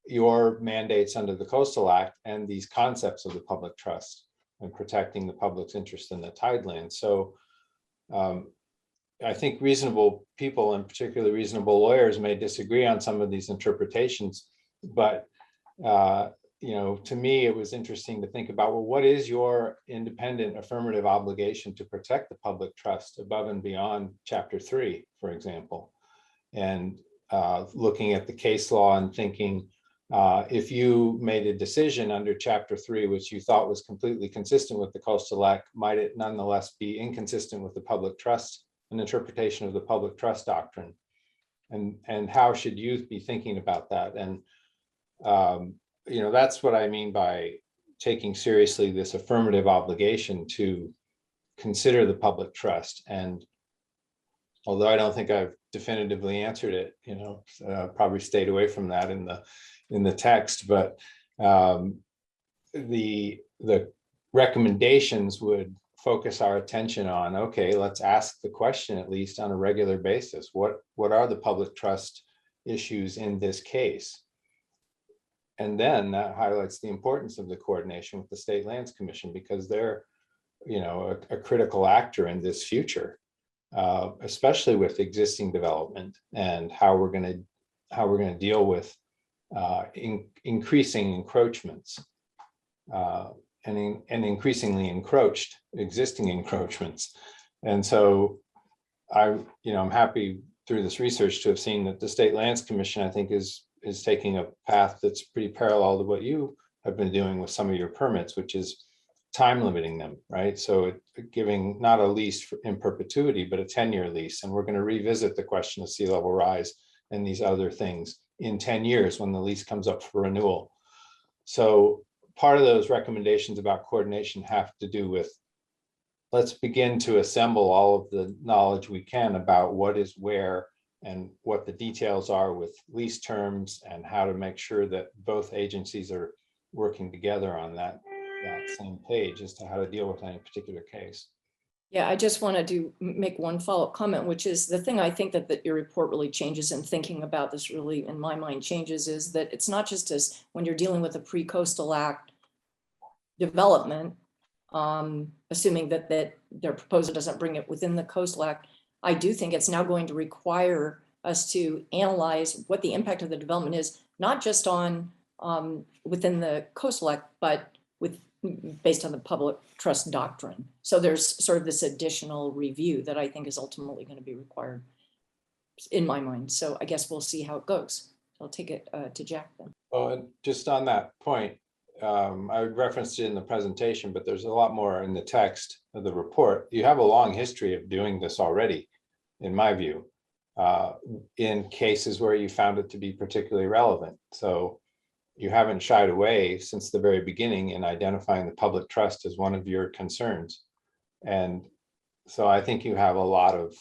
your mandates under the Coastal Act and these concepts of the public trust and protecting the public's interest in the tidelands. So I think reasonable people, and particularly reasonable lawyers, may disagree on some of these interpretations, but to me, it was interesting to think about, well, what is your independent affirmative obligation to protect the public trust above and beyond Chapter 3, for example? And looking at the case law and thinking, if you made a decision under Chapter 3, which you thought was completely consistent with the Coastal Act, might it nonetheless be inconsistent with the public trust, an interpretation of the public trust doctrine? And how should you be thinking about that? And that's what I mean by taking seriously this affirmative obligation to consider the public trust. And although I don't think I've definitively answered it, probably stayed away from that in the text, but the recommendations would focus our attention on, okay, let's ask the question at least on a regular basis. What are the public trust issues in this case? And then that highlights the importance of the coordination with the State Lands Commission, because they're, a critical actor in this future, especially with existing development and how we're going to deal with increasing encroachments and increasingly encroached existing encroachments. And so I'm happy through this research to have seen that the State Lands Commission, I think, is taking a path that's pretty parallel to what you have been doing with some of your permits, which is time limiting them, right? So giving not a lease in perpetuity, but a 10-year lease. And we're going to revisit the question of sea level rise and these other things in 10 years when the lease comes up for renewal. So part of those recommendations about coordination have to do with, let's begin to assemble all of the knowledge we can about what is where and what the details are with lease terms, and how to make sure that both agencies are working together on that same page as to how to deal with any particular case. Yeah, I just wanted to make one follow-up comment, which is the thing I think that your report really changes, and thinking about this really, in my mind, changes, is that it's not just as when you're dealing with a pre-Coastal Act development, assuming that their proposal doesn't bring it within the Coastal Act. I do think it's now going to require us to analyze what the impact of the development is, not just on within the Coastal Act, but based on the public trust doctrine. So there's sort of this additional review that I think is ultimately going to be required in my mind. So I guess we'll see how it goes. I'll take it to Jack then. Oh, and just on that point, I referenced it in the presentation, but there's a lot more in the text of the report. You have a long history of doing this already, in my view, in cases where you found it to be particularly relevant. So you haven't shied away since the very beginning in identifying the public trust as one of your concerns. And so I think you have a lot of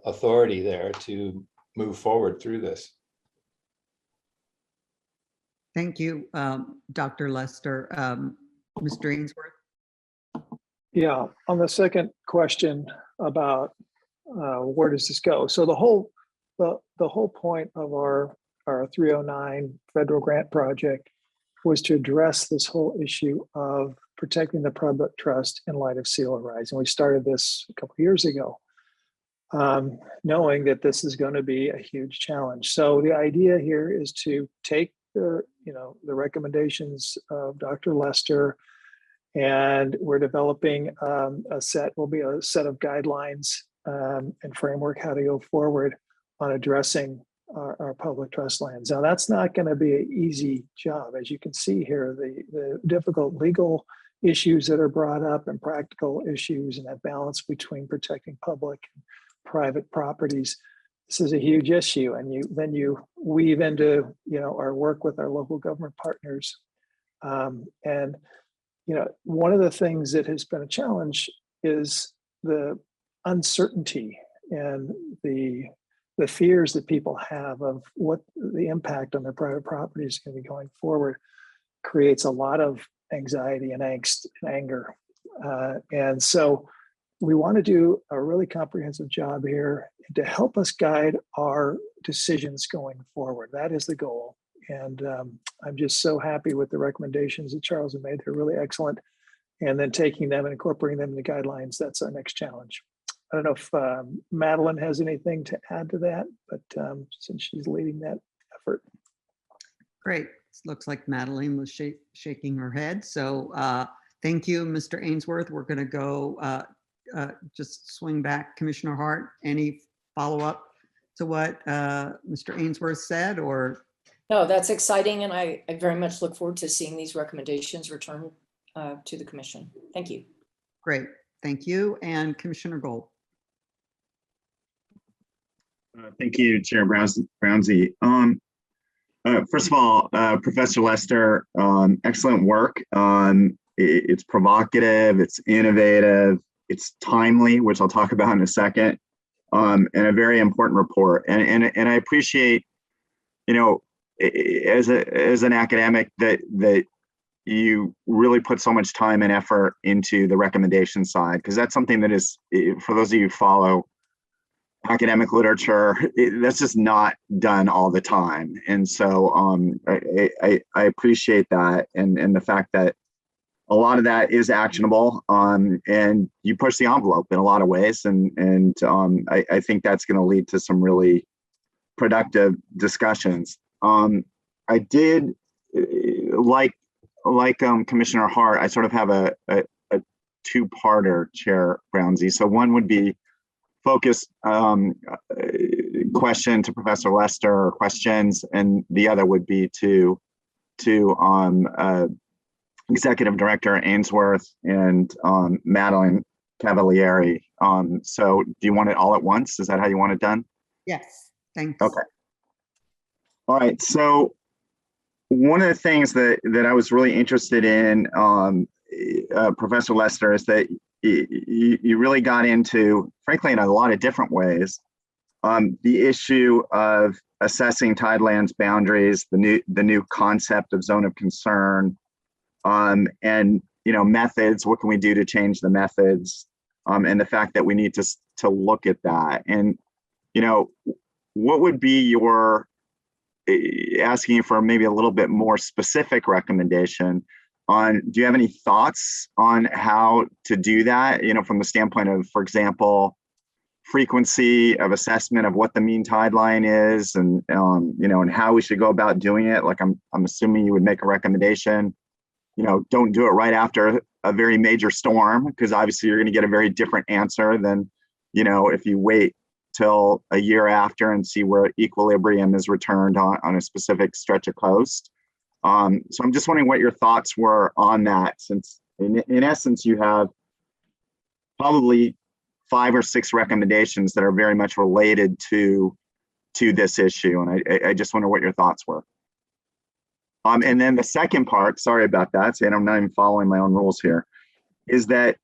authority there to move forward through this. Thank you, Dr. Lester. Mr. Ainsworth? Yeah, on the second question about where does this go? So the whole point of our 309 federal grant project was to address this whole issue of protecting the public trust in light of sea level rise. And we started this a couple of years ago, knowing that this is going to be a huge challenge. So the idea here is to take the recommendations of Dr. Lester, and we're developing a set of guidelines and framework how to go forward on addressing our public trust lands. Now, that's not going to be an easy job. As you can see here, the difficult legal issues that are brought up and practical issues, and that balance between protecting public and private properties. This is a huge issue, and then you weave into our work with our local government partners. And one of the things that has been a challenge is the uncertainty and the fears that people have of what the impact on their private property is going to be going forward creates a lot of anxiety and angst and anger. And so we want to do a really comprehensive job here to help us guide our decisions going forward. That is the goal. And I'm just so happy with the recommendations that Charles has made. They're really excellent. And then taking them and incorporating them into guidelines, that's our next challenge. I don't know if Madeline has anything to add to that, but since she's leading that effort. Great. Looks like Madeline was shaking her head. So thank you, Mr. Ainsworth. We're going to go just swing back. Commissioner Hart, any follow-up to what Mr. Ainsworth said, or? No, that's exciting. And I very much look forward to seeing these recommendations return to the commission. Thank you. Great. Thank you. And Commissioner Gold. Thank you, Chair Brownsy. First of all, Professor Lester, excellent work. It's provocative, it's innovative, it's timely, which I'll talk about in a second, and a very important report. And I appreciate, as an academic that you really put so much time and effort into the recommendation side, because that's something that is, for those of you who follow academic literature, that's just not done all the time. And so I appreciate that, and the fact that a lot of that is actionable, and you push the envelope in a lot of ways, and I think that's going to lead to some really productive discussions. I did like Commissioner Hart, I sort of have a two-parter, Chair Brownsy. So one would be focused question to Professor Lester, or questions, and the other would be to Executive Director Ainsworth and Madeline Cavalieri. So do you want it all at once? Is that how you want it done? Yes, thanks. Okay. All right, so one of the things that I was really interested in, Professor Lester, is that you really got into, frankly, in a lot of different ways, the issue of assessing tidelands boundaries, the new concept of zone of concern, and methods. What can we do to change the methods, and the fact that we need to look at that. And what would be your, asking you for maybe a little bit more specific recommendation on, do you have any thoughts on how to do that, from the standpoint of, for example, frequency of assessment of what the mean tide line is, and and how we should go about doing it? Like I'm assuming you would make a recommendation, don't do it right after a very major storm, because obviously you're going to get a very different answer than, if you wait till a year after and see where equilibrium is returned on a specific stretch of coast. So I'm just wondering what your thoughts were on that, since in essence you have probably 5 or 6 recommendations that are very much related to this issue, and I just wonder what your thoughts were. And then the second part, sorry about that, saying I'm not even following my own rules here, is that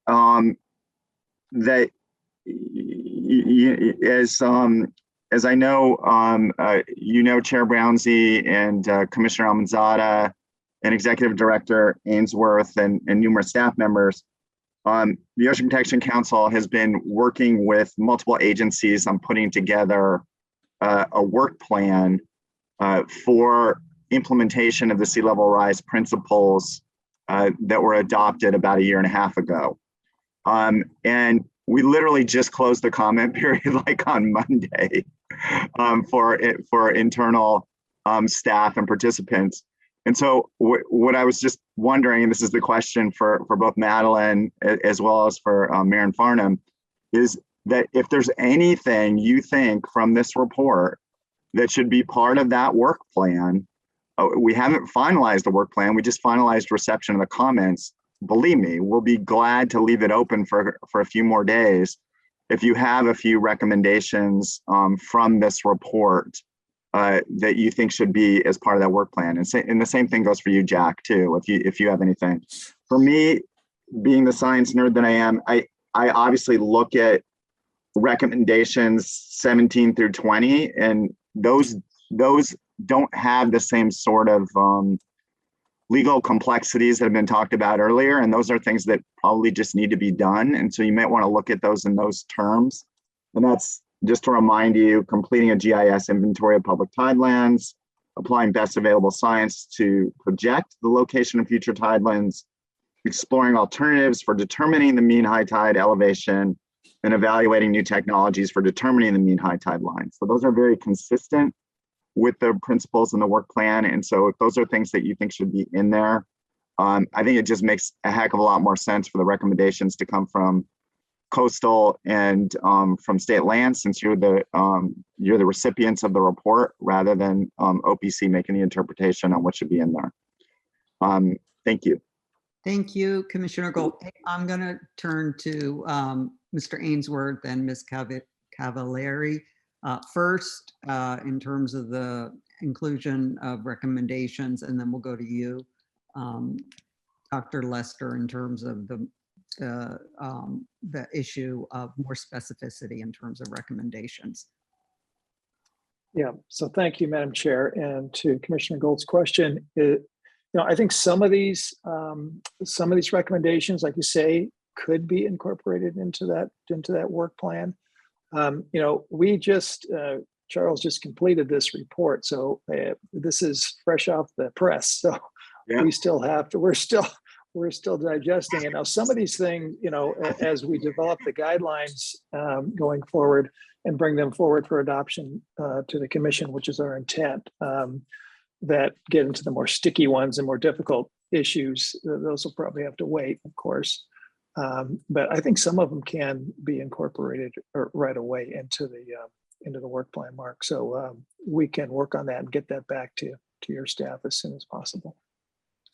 as I know, Chair Brownsy and Commissioner Almanzada and Executive Director Ainsworth and numerous staff members, the Ocean Protection Council has been working with multiple agencies on putting together a work plan for implementation of the sea level rise principles that were adopted about 1.5 years ago. And we literally just closed the comment period like on Monday for internal staff and participants. And so what I was just wondering, and this is the question for both Madeline as well as for Maren Farnham, is that if there's anything you think from this report that should be part of that work plan, we haven't finalized the work plan, we just finalized reception of the comments. Believe me, we'll be glad to leave it open for a few more days. If you have a few recommendations from this report that you think should be as part of that work plan. And the same thing goes for you, Jack, too, if you have anything. For me, being the science nerd that I am, I obviously look at recommendations 17 through 20, and those don't have the same sort of legal complexities that have been talked about earlier. And those are things that probably just need to be done. And so you might want to look at those in those terms. And that's just to remind you, completing a GIS inventory of public tidelands, applying best available science to project the location of future tidelands, exploring alternatives for determining the mean high tide elevation, and evaluating new technologies for determining the mean high tide line. So those are very consistent with the principles in the work plan. And so if those are things that you think should be in there, I think it just makes a heck of a lot more sense for the recommendations to come from coastal and from state land, since you're the recipients of the report, rather than OPC making the interpretation on what should be in there. Thank you. Thank you, Commissioner Gold. I'm going to turn to Mr. Ainsworth and Ms. Cavalieri. First, in terms of the inclusion of recommendations, and then we'll go to you, Dr. Lester, in terms of the issue of more specificity in terms of recommendations. Yeah, so thank you, Madam Chair. And to Commissioner Gold's question, I think some of these recommendations, like you say, could be incorporated into that work plan. We just Charles just completed this report, so this is fresh off the press. So yeah. We're still digesting it now. Some of these things, as we develop the guidelines going forward and bring them forward for adoption to the commission, which is our intent, that get into the more sticky ones and more difficult issues, those will probably have to wait, of course. But I think some of them can be incorporated right away into the work plan, Mark. So we can work on that and get that back to your staff as soon as possible.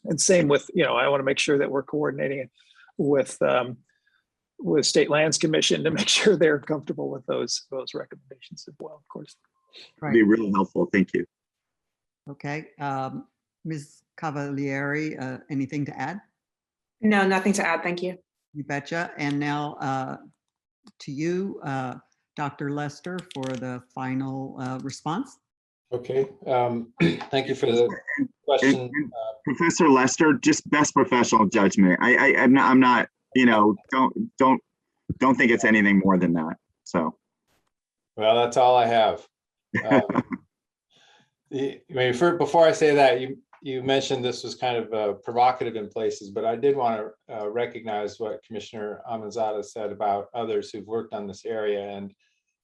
And same with, I want to make sure that we're coordinating with State Lands Commission to make sure they're comfortable with those recommendations as well, of course. Right. Be really helpful. Thank you. Okay. Ms. Cavalieri, anything to add? No, nothing to add. Thank you. You betcha. And now to you, Dr. Lester, for the final response. Okay. Thank you for the question. Professor Lester, just best professional judgment. I'm not, don't think it's anything more than that. So. Well, that's all I have. Before I say that, you mentioned this was kind of provocative in places, but I did want to recognize what Commissioner Amanzada said about others who've worked on this area. And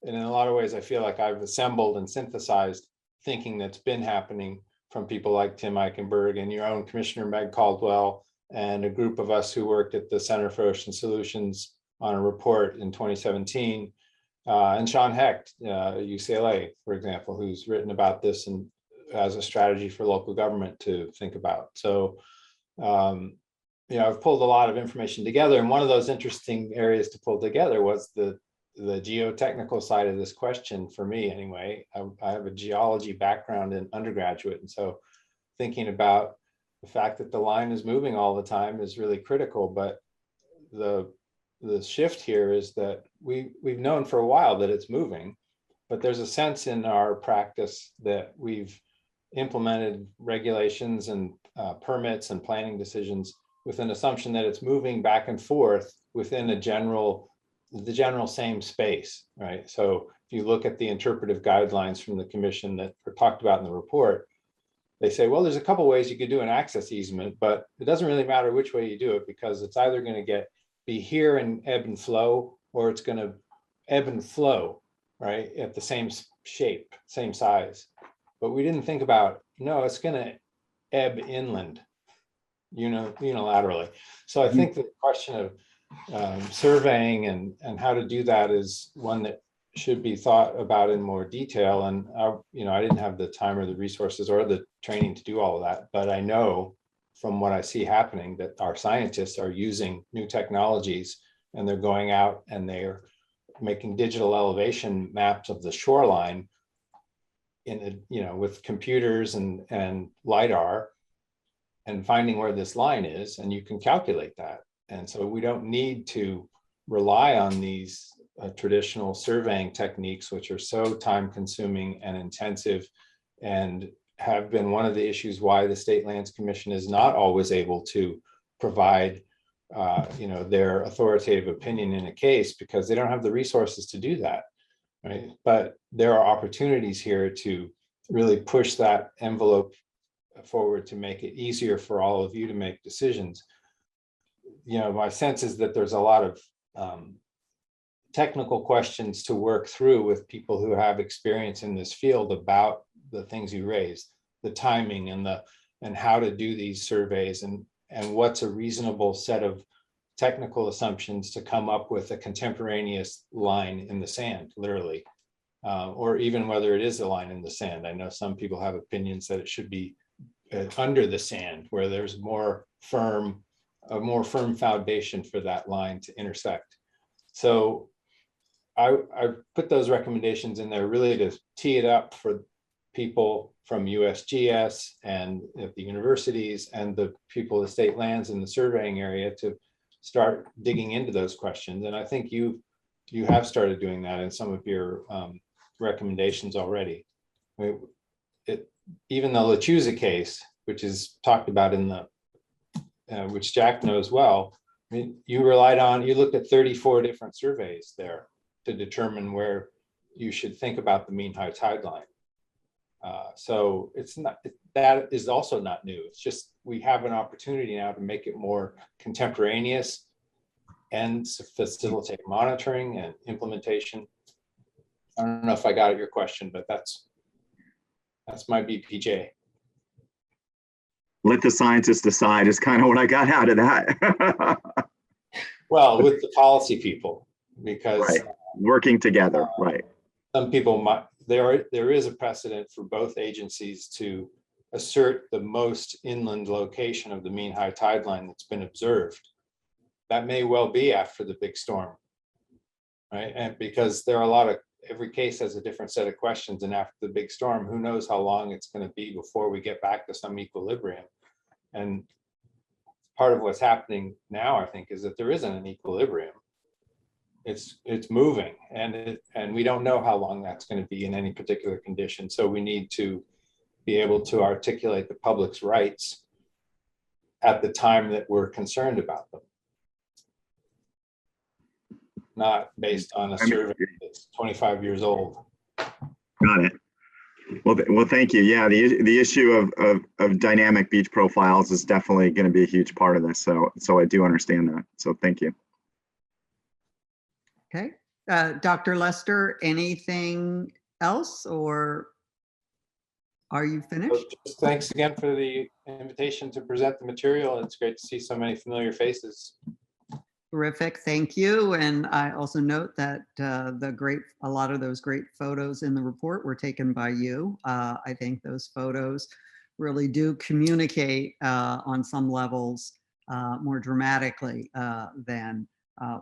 in a lot of ways, I feel like I've assembled and synthesized thinking that's been happening from people like Tim Eichenberg and your own Commissioner Meg Caldwell, and a group of us who worked at the Center for Ocean Solutions on a report in 2017. And Sean Hecht, UCLA, for example, who's written about this and as a strategy for local government to think about. So, I've pulled a lot of information together, and one of those interesting areas to pull together was the geotechnical side of this question for me anyway. I have a geology background in undergraduate, and so thinking about the fact that the line is moving all the time is really critical. But the shift here is that we've known for a while that it's moving, but there's a sense in our practice that we've implemented regulations and permits and planning decisions with an assumption that it's moving back and forth within the general same space, right? So if you look at the interpretive guidelines from the commission that were talked about in the report, they say, well, there's a couple ways you could do an access easement, but it doesn't really matter which way you do it, because it's either going to be here and ebb and flow, or it's going to ebb and flow, right, at the same shape, same size. but we didn't think about, no, it's going to ebb inland, unilaterally. So I think the question of surveying and how to do that is one that should be thought about in more detail. And I didn't have the time or the resources or the training to do all of that, but I know from what I see happening that our scientists are using new technologies, and they're going out and they're making digital elevation maps of the shoreline with computers and LiDAR, and finding where this line is, and you can calculate that. And so we don't need to rely on these traditional surveying techniques, which are so time consuming and intensive, and have been one of the issues why the State Lands Commission is not always able to provide their authoritative opinion in a case, because they don't have the resources to do that, right? But there are opportunities here to really push that envelope forward to make it easier for all of you to make decisions. My sense is that there's a lot of technical questions to work through with people who have experience in this field about the things you raised, the timing and how to do these surveys, and what's a reasonable set of technical assumptions to come up with a contemporaneous line in the sand, literally, or even whether it is a line in the sand. I know some people have opinions that it should be under the sand, where there's a more firm foundation for that line to intersect. So I put those recommendations in there really to tee it up for people from USGS and at the universities and the people of the state lands in the surveying area to start digging into those questions. And I think you have started doing that in some of your recommendations already. Even the Lechuza case, which is talked about in the, which Jack knows well, I mean, you looked at 34 different surveys there to determine where you should think about the mean high tide line. So that is also not new. It's just, we have an opportunity now to make it more contemporaneous and facilitate monitoring and implementation. I don't know if I got at your question, but that's my BPJ. Let the scientists decide is kind of what I got out of that. Well, with the policy people, because right. Working together, right. Some people might, there is a precedent for both agencies to assert the most inland location of the mean high tide line that's been observed. That may well be after the big storm, right? And because there are every case has a different set of questions, and after the big storm, who knows how long it's going to be before we get back to some equilibrium. And part of what's happening now, I think, is that there isn't an equilibrium. It's moving, and we don't know how long that's going to be in any particular condition. So we need to be able to articulate the public's rights at the time that we're concerned about them, not based on a survey that's 25 years old. Got it. Well, thank you. Yeah, the issue of dynamic beach profiles is definitely going to be a huge part of this. So I do understand that. So thank you. Okay. Dr. Lester, anything else, or are you finished? Thanks again for the invitation to present the material. It's great to see so many familiar faces. Terrific, thank you. And I also note that a lot of those great photos in the report were taken by you. I think those photos really do communicate on some levels more dramatically than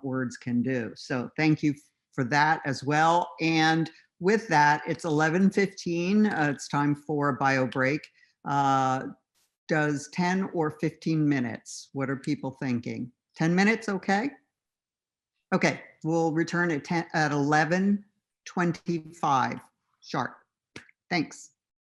words can do. So thank you for that as well. And with that, it's 11:15. It's time for a bio break. Does 10 or 15 minutes? What are people thinking? 10 minutes, okay? Okay, we'll return at 11:25 sharp. Thanks.